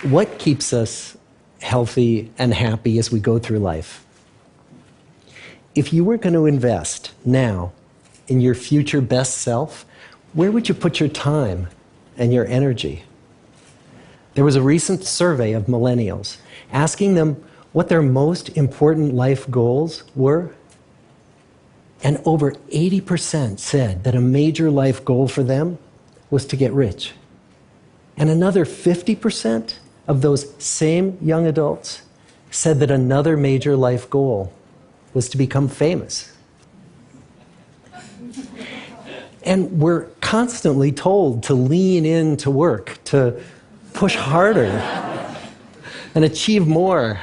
What keeps us healthy and happy as we go through life? If you were going to invest now in your future best self, where would you put your time and your energy? There was a recent survey of millennials asking them what their most important life goals were. And over 80% said that a major life goal for them was to get rich. And another 50% of those same young adults said that another major life goal was to become famous. And we're constantly told to lean into work, to push harder and achieve more.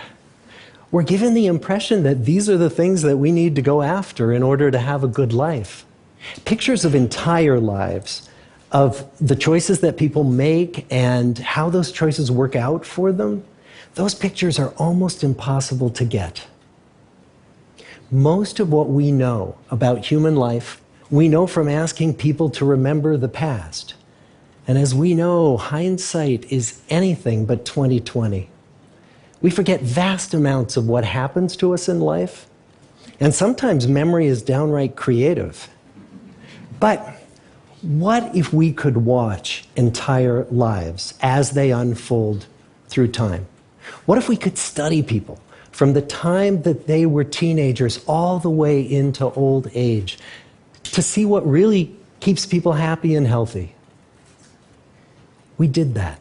We're given the impression that these are the things that we need to go after in order to have a good life. Pictures of entire lives, of the choices that people make and how those choices work out for them, those pictures are almost impossible to get. Most of what we know about human life, we know from asking people to remember the past. And as we know, hindsight is anything but 20/20. We forget vast amounts of what happens to us in life, and sometimes memory is downright creative. But what if we could watch entire lives as they unfold through time? What if we could study people from the time that they were teenagers all the way into old age to see what really keeps people happy and healthy? We did that.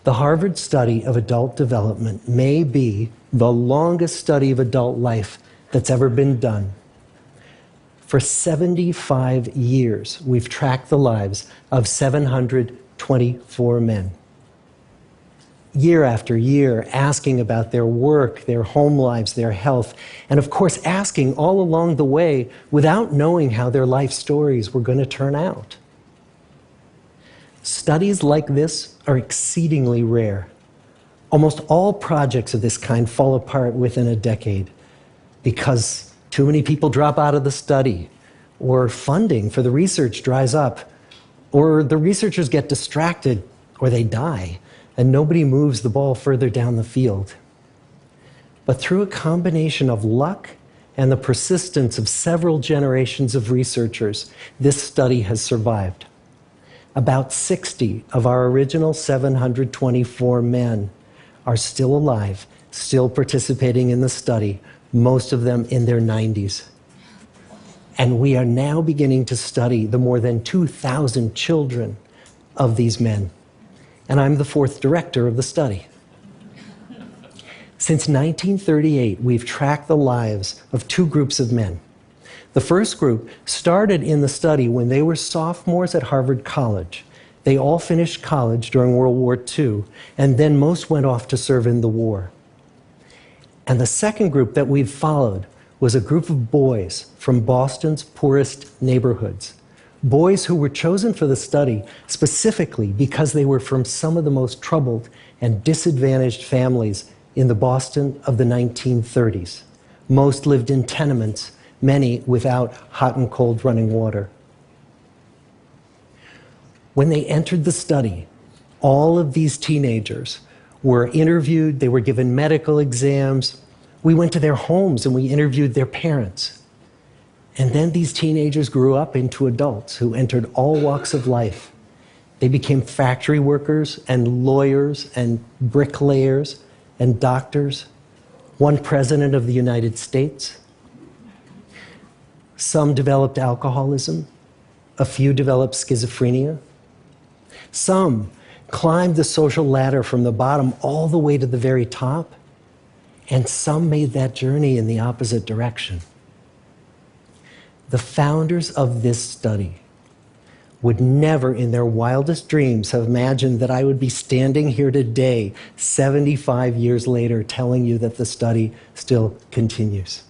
The Harvard study of adult development may be the longest study of adult life that's ever been done. For 75 years, we've tracked the lives of 724 men. Year after year, asking about their work, their home lives, their health, and of course, asking all along the way without knowing how their life stories were going to turn out. Studies like this are exceedingly rare. Almost all projects of this kind fall apart within a decade because too many people drop out of the study, or funding for the research dries up, or the researchers get distracted, or they die, and nobody moves the ball further down the field. But through a combination of luck and the persistence of several generations of researchers, this study has survived. About 60 of our original 724 men are still alive, still participating in the study, most of them in their 90s. And we are now beginning to study the more than 2,000 children of these men. And I'm the fourth director of the study. Since 1938, we've tracked the lives of two groups of men. The first group started in the study when they were sophomores at Harvard College. They all finished college during World War II, and then most went off to serve in the war. And the second group that we've followed was a group of boys from Boston's poorest neighborhoods. Boys who were chosen for the study specifically because they were from some of the most troubled and disadvantaged families in the Boston of the 1930s. Most lived in tenements, many without hot and cold running water. When they entered the study, all of these teenagers were interviewed, they were given medical exams. We went to their homes and we interviewed their parents. And then these teenagers grew up into adults who entered all walks of life. They became factory workers and lawyers and bricklayers and doctors, one president of the United States. Some developed alcoholism, a few developed schizophrenia. Some climbed the social ladder from the bottom all the way to the very top, and some made that journey in the opposite direction. The founders of this study would never in their wildest dreams have imagined that I would be standing here today, 75 years later, telling you that the study still continues.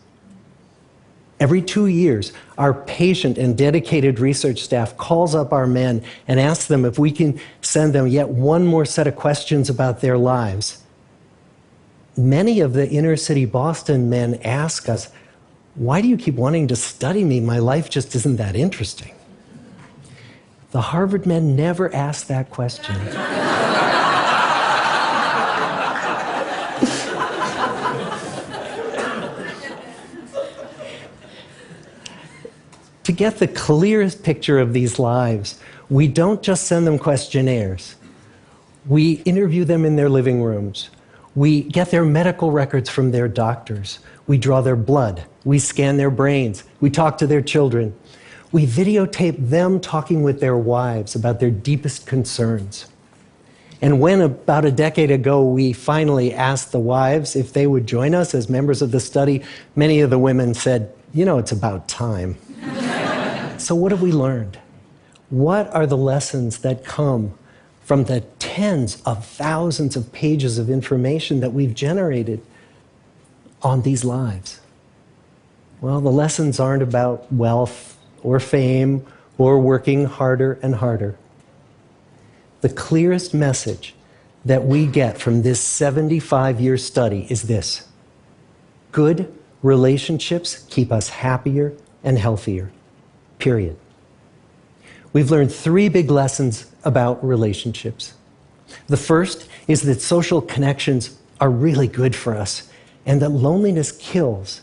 Every 2 years, our patient and dedicated research staff calls up our men and asks them if we can send them yet one more set of questions about their lives. Many of the inner city Boston men ask us, "Why do you keep wanting to study me? My life just isn't that interesting." The Harvard men never asked that question. To get the clearest picture of these lives, we don't just send them questionnaires. We interview them in their living rooms. We get their medical records from their doctors. We draw their blood. We scan their brains. We talk to their children. We videotape them talking with their wives about their deepest concerns. And when, about a decade ago, we finally asked the wives if they would join us as members of the study, many of the women said, "You know, it's about time." So what have we learned? What are the lessons that come from the tens of thousands of pages of information that we've generated on these lives? Well, the lessons aren't about wealth or fame or working harder and harder. The clearest message that we get from this 75-year study is this: good relationships keep us happier and healthier, period. We've learned 3 big lessons about relationships. The first is that social connections are really good for us and that loneliness kills.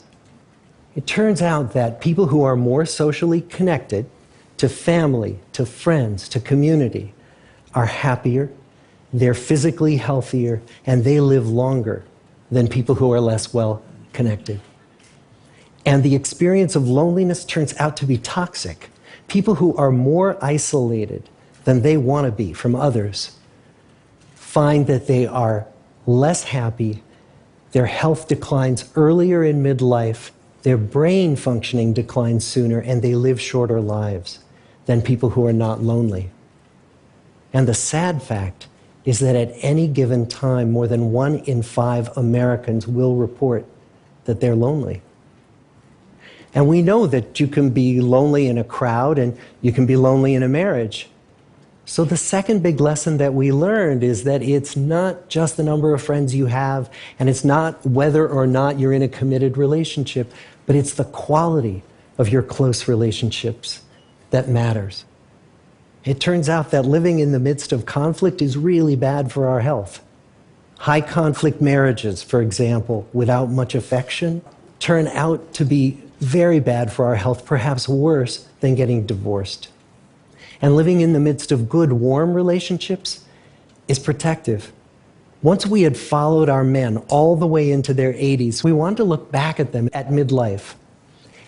It turns out that people who are more socially connected to family, to friends, to community are happier, they're physically healthier, and they live longer than people who are less well connected. And the experience of loneliness turns out to be toxic. People who are more isolated than they want to be from others find that they are less happy, their health declines earlier in midlife, their brain functioning declines sooner, and they live shorter lives than people who are not lonely. And the sad fact is that at any given time, more than 1 in 5 Americans will report that they're lonely. And we know that you can be lonely in a crowd and you can be lonely in a marriage. So the second big lesson that we learned is that it's not just the number of friends you have, and it's not whether or not you're in a committed relationship, but it's the quality of your close relationships that matters. It turns out that living in the midst of conflict is really bad for our health. High conflict marriages, for example, without much affection, turn out to be very bad for our health, perhaps worse than getting divorced. And living in the midst of good, warm relationships is protective. Once we had followed our men all the way into their 80s, we wanted to look back at them at midlife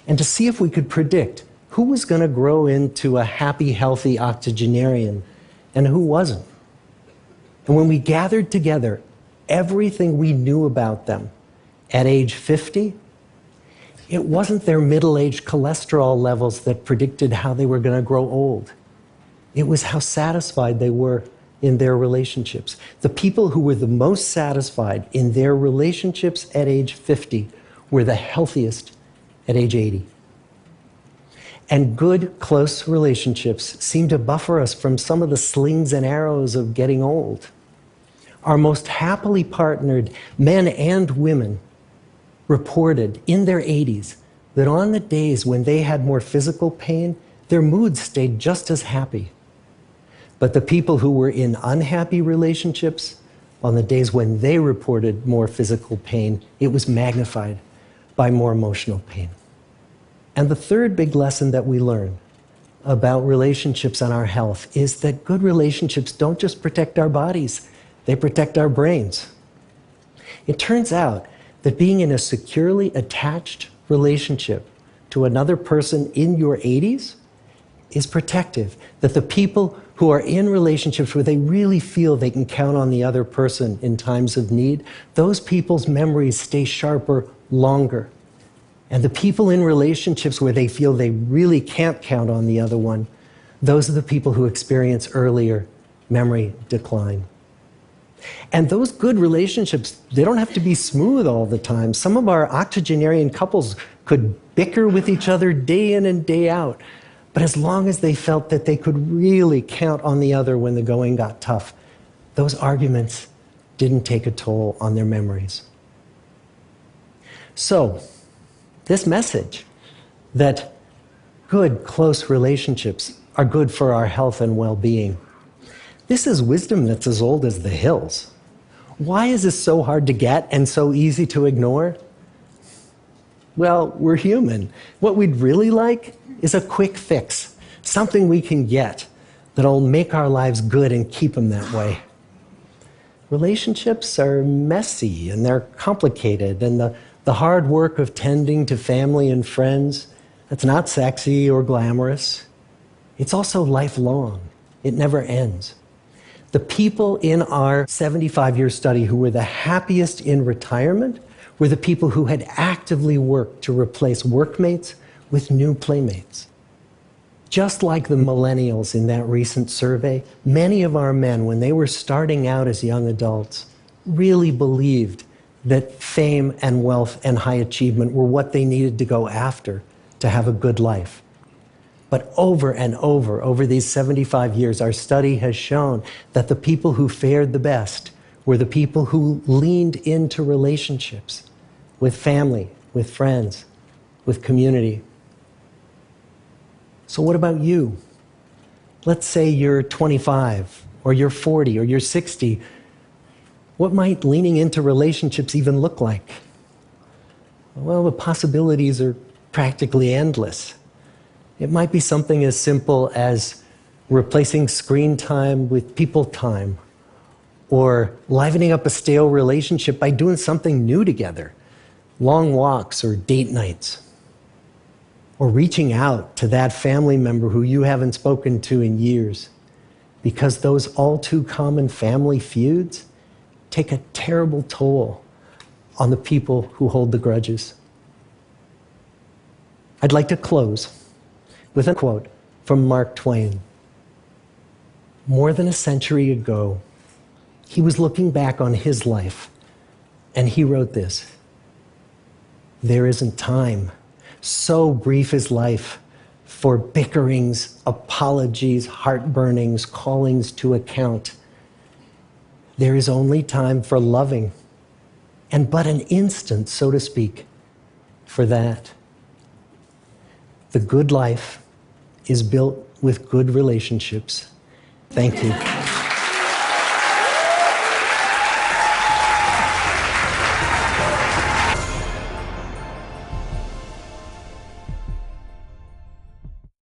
and to see if we could predict who was going to grow into a happy, healthy octogenarian and who wasn't. And when we gathered together everything we knew about them at age 50, it wasn't their middle-aged cholesterol levels that predicted how they were going to grow old. It was how satisfied they were in their relationships. The people who were the most satisfied in their relationships at age 50 were the healthiest at age 80. And good, close relationships seem to buffer us from some of the slings and arrows of getting old. Our most happily partnered men and women reported in their 80s that on the days when they had more physical pain, their moods stayed just as happy. But the people who were in unhappy relationships, on the days when they reported more physical pain, it was magnified by more emotional pain. And the third big lesson that we learn about relationships and our health is that good relationships don't just protect our bodies, they protect our brains. It turns out that being in a securely attached relationship to another person in your 80s is protective. That the people who are in relationships where they really feel they can count on the other person in times of need, those people's memories stay sharper longer. And the people in relationships where they feel they really can't count on the other one, those are the people who experience earlier memory decline. And those good relationships, they don't have to be smooth all the time. Some of our octogenarian couples could bicker with each other day in and day out. But as long as they felt that they could really count on the other when the going got tough, those arguments didn't take a toll on their memories. So, this message that good, close relationships are good for our health and well-being, this is wisdom that's as old as the hills. Why is this so hard to get and so easy to ignore? Well, we're human. What we'd really like is a quick fix, something we can get that'll make our lives good and keep them that way. Relationships are messy and they're complicated, and the hard work of tending to family and friends, that's not sexy or glamorous. It's also lifelong. It never ends. The people in our 75-year study who were the happiest in retirement were the people who had actively worked to replace workmates with new playmates. Just like the millennials in that recent survey, many of our men, when they were starting out as young adults, really believed that fame and wealth and high achievement were what they needed to go after to have a good life. But over and over these 75 years, our study has shown that the people who fared the best were the people who leaned into relationships with family, with friends, with community. So what about you? Let's say you're 25, or you're 40, or you're 60. What might leaning into relationships even look like? Well, the possibilities are practically endless. It might be something as simple as replacing screen time with people time, or livening up a stale relationship by doing something new together, long walks or date nights, or reaching out to that family member who you haven't spoken to in years, because those all too common family feuds take a terrible toll on the people who hold the grudges. I'd like to close with a quote from Mark Twain. More than a century ago, he was looking back on his life, and he wrote this: "There isn't time. So brief is life for bickerings, apologies, heartburnings, callings to account. There is only time for loving, and but an instant, so to speak, for that. The good life is built with good relationships." Thank you.